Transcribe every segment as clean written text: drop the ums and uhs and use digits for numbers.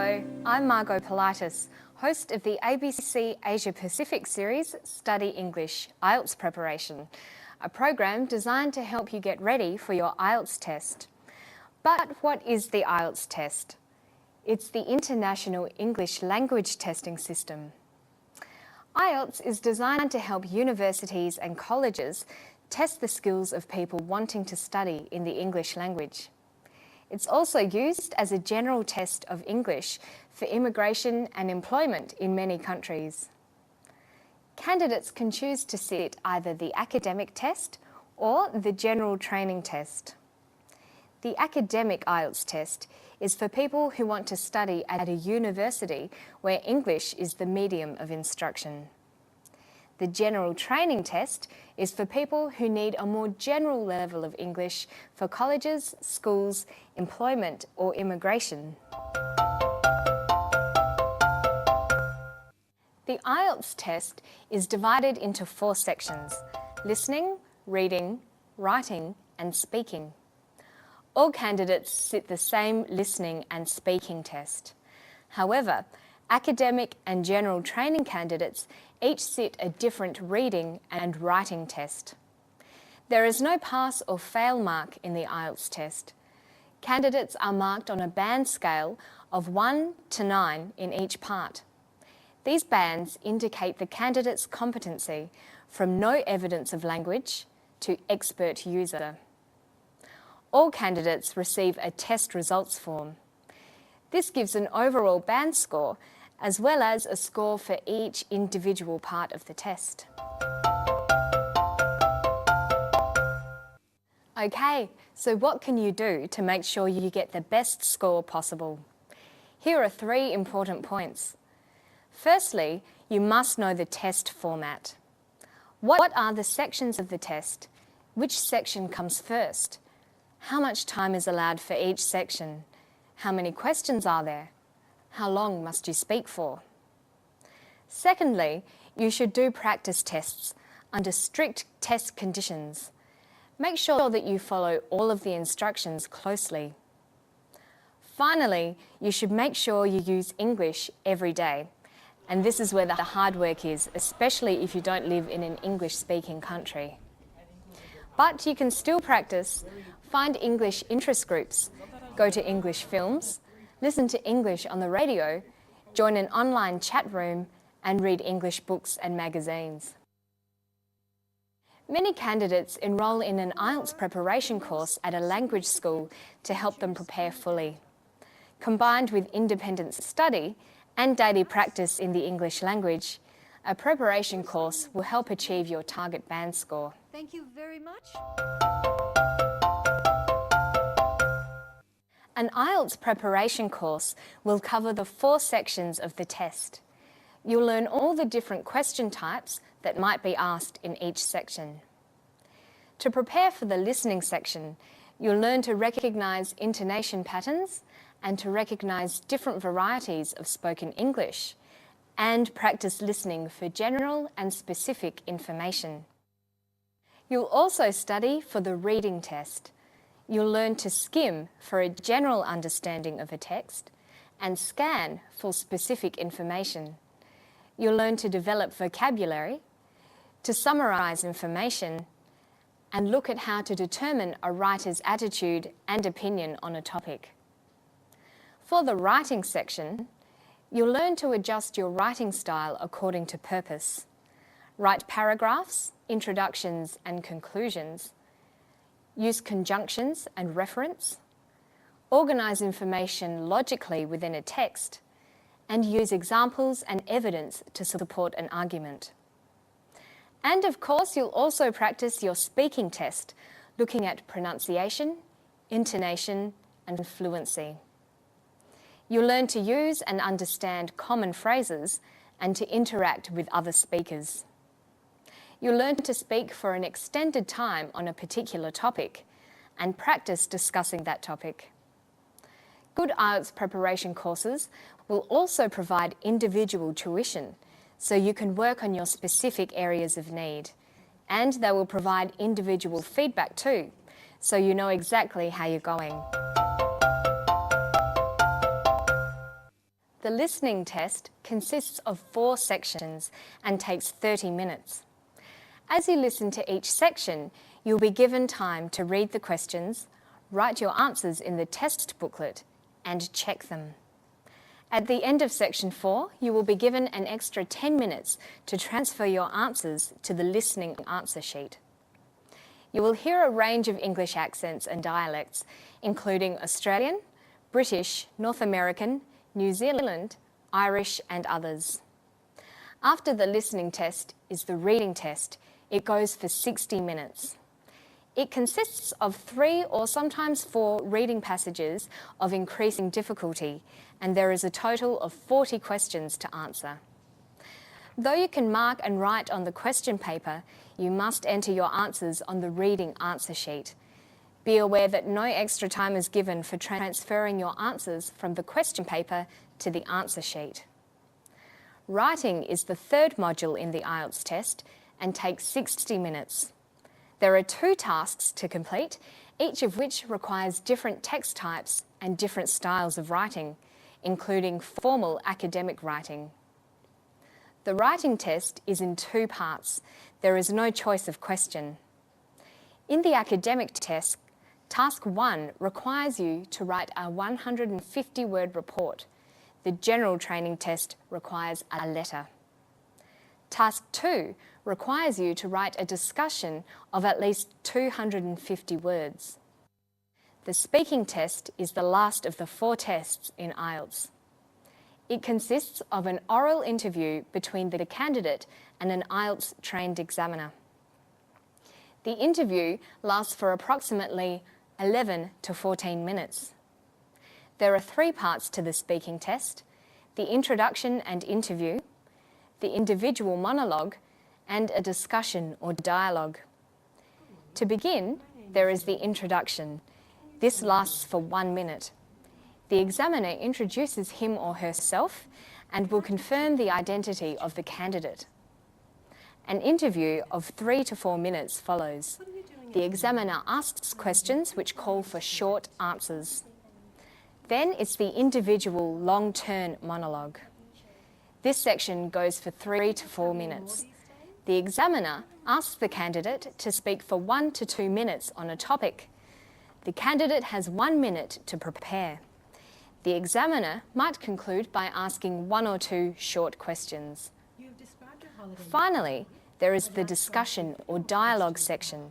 Hello, I'm Margot Politis, host of the ABC Asia Pacific series Study English IELTS Preparation, a program designed to help you get ready for your IELTS test. But what is the IELTS test? It's the International English Language Testing System. IELTS is designed to help universities and colleges test the skills of people wanting to study in the English language. It's also used as a general test of English for immigration and employment in many countries. Candidates can choose to sit either the academic test or the general training test. The academic IELTS test is for people who want to study at a university where English is the medium of instruction. The general training test is for people who need a more general level of English for colleges, schools, employment or immigration. The IELTS test is divided into 4 sections: listening, reading, writing and speaking. All candidates sit the same listening and speaking test. However, academic and general training candidates each sit a different reading and writing test. There is no pass or fail mark in the IELTS test. Candidates are marked on a band scale of 1 to 9 in each part. These bands indicate the candidate's competency from no evidence of language to expert user. All candidates receive a test results form. This gives an overall band score as well as a score for each individual part of the test. Okay, so what can you do to make sure you get the best score possible? Here are 3 important points. Firstly, you must know the test format. What are the sections of the test? Which section comes first? How much time is allowed for each section? How many questions are there? How long must you speak for? Secondly, you should do practice tests under strict test conditions. Make sure that you follow all of the instructions closely. Finally, you should make sure you use English every day. And this is where the hard work is, especially if you don't live in an English-speaking country. But you can still practice, find English interest groups, go to English films, listen to English on the radio, join an online chat room, and read English books and magazines. Many candidates enrol in an IELTS preparation course at a language school to help them prepare fully. Combined with independent study and daily practice in the English language, a preparation course will help achieve your target band score. Thank you very much. An IELTS preparation course will cover the 4 sections of the test. You'll learn all the different question types that might be asked in each section. To prepare for the listening section, you'll learn to recognise intonation patterns and to recognise different varieties of spoken English, and practice listening for general and specific information. You'll also study for the reading test. You'll learn to skim for a general understanding of a text and scan for specific information. You'll learn to develop vocabulary, to summarise information, and look at how to determine a writer's attitude and opinion on a topic. For the writing section, you'll learn to adjust your writing style according to purpose. Write paragraphs, introductions and conclusions. Use conjunctions and reference. Organise information logically within a text. And use examples and evidence to support an argument. And of course, you'll also practice your speaking test, looking at pronunciation, intonation and fluency. You'll learn to use and understand common phrases and to interact with other speakers. You'll learn to speak for an extended time on a particular topic and practice discussing that topic. Good IELTS preparation courses will also provide individual tuition, so you can work on your specific areas of need. And they will provide individual feedback too, so you know exactly how you're going. The listening test consists of 4 sections and takes 30 minutes. As you listen to each section, you'll be given time to read the questions, write your answers in the test booklet, and check them. At the end of section 4, you will be given an extra 10 minutes to transfer your answers to the listening answer sheet. You will hear a range of English accents and dialects, including Australian, British, North American, New Zealand, Irish, and others. After the listening test is the reading test. It goes for 60 minutes. It consists of 3 or sometimes 4 reading passages of increasing difficulty, and there is a total of 40 questions to answer. Though you can mark and write on the question paper, you must enter your answers on the reading answer sheet. Be aware that no extra time is given for transferring your answers from the question paper to the answer sheet. Writing is the 3rd module in the IELTS test and takes 60 minutes. There are 2 tasks to complete, each of which requires different text types and different styles of writing, including formal academic writing. The writing test is in 2 parts. There is no choice of question. In the academic test, Task 1 requires you to write a 150-word report. The general training test requires a letter. Task 2 requires you to write a discussion of at least 250 words. The speaking test is the last of the 4 tests in IELTS. It consists of an oral interview between the candidate and an IELTS-trained examiner. The interview lasts for approximately 11 to 14 minutes. There are 3 parts to the speaking test: the introduction and interview, the individual monologue, and a discussion or dialogue. To begin, there is the introduction. This lasts for 1 minute. The examiner introduces him or herself and will confirm the identity of the candidate. An interview of 3 to 4 minutes follows. The examiner asks questions which call for short answers. Then it's the individual long-term monologue. This section goes for 3 to 4 minutes. The examiner asks the candidate to speak for 1 to 2 minutes on a topic. The candidate has 1 minute to prepare. The examiner might conclude by asking 1 or 2 short questions. Finally, there is the discussion or dialogue section.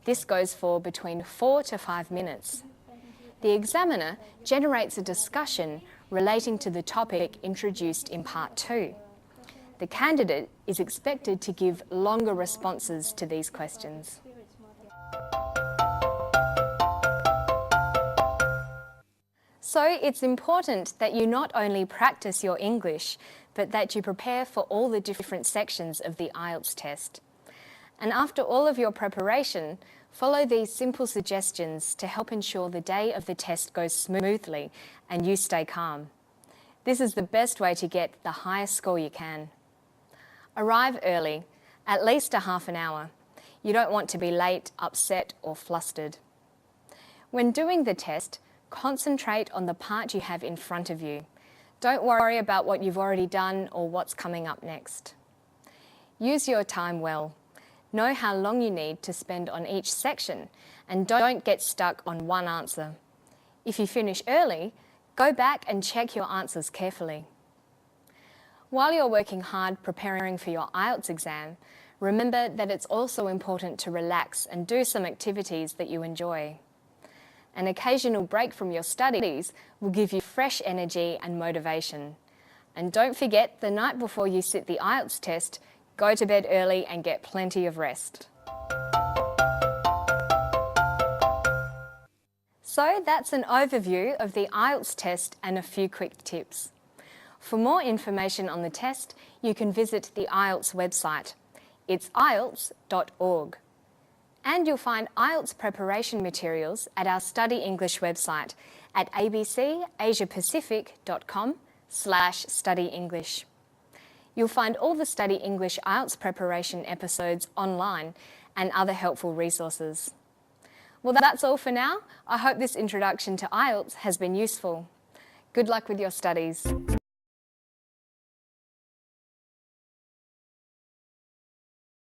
This goes for between 4 to 5 minutes. The examiner generates a discussion relating to the topic introduced in Part 2. The candidate is expected to give longer responses to these questions. So it's important that you not only practice your English, but that you prepare for all the different sections of the IELTS test. And after all of your preparation, follow these simple suggestions to help ensure the day of the test goes smoothly and you stay calm. This is the best way to get the highest score you can. Arrive early, at least a half an hour. You don't want to be late, upset, or flustered. When doing the test, concentrate on the part you have in front of you. Don't worry about what you've already done or what's coming up next. Use your time well. Know how long you need to spend on each section and don't get stuck on one answer. If you finish early, go back and check your answers carefully. While you're working hard preparing for your IELTS exam, remember that it's also important to relax and do some activities that you enjoy. An occasional break from your studies will give you fresh energy and motivation. And don't forget, the night before you sit the IELTS test, go to bed early and get plenty of rest. So that's an overview of the IELTS test and a few quick tips. For more information on the test, you can visit the IELTS website. It's IELTS.org. And you'll find IELTS preparation materials at our Study English website at abcasiapacific.com/studyenglish. You'll find all the Study English IELTS preparation episodes online and other helpful resources. Well, that's all for now. I hope this introduction to IELTS has been useful. Good luck with your studies.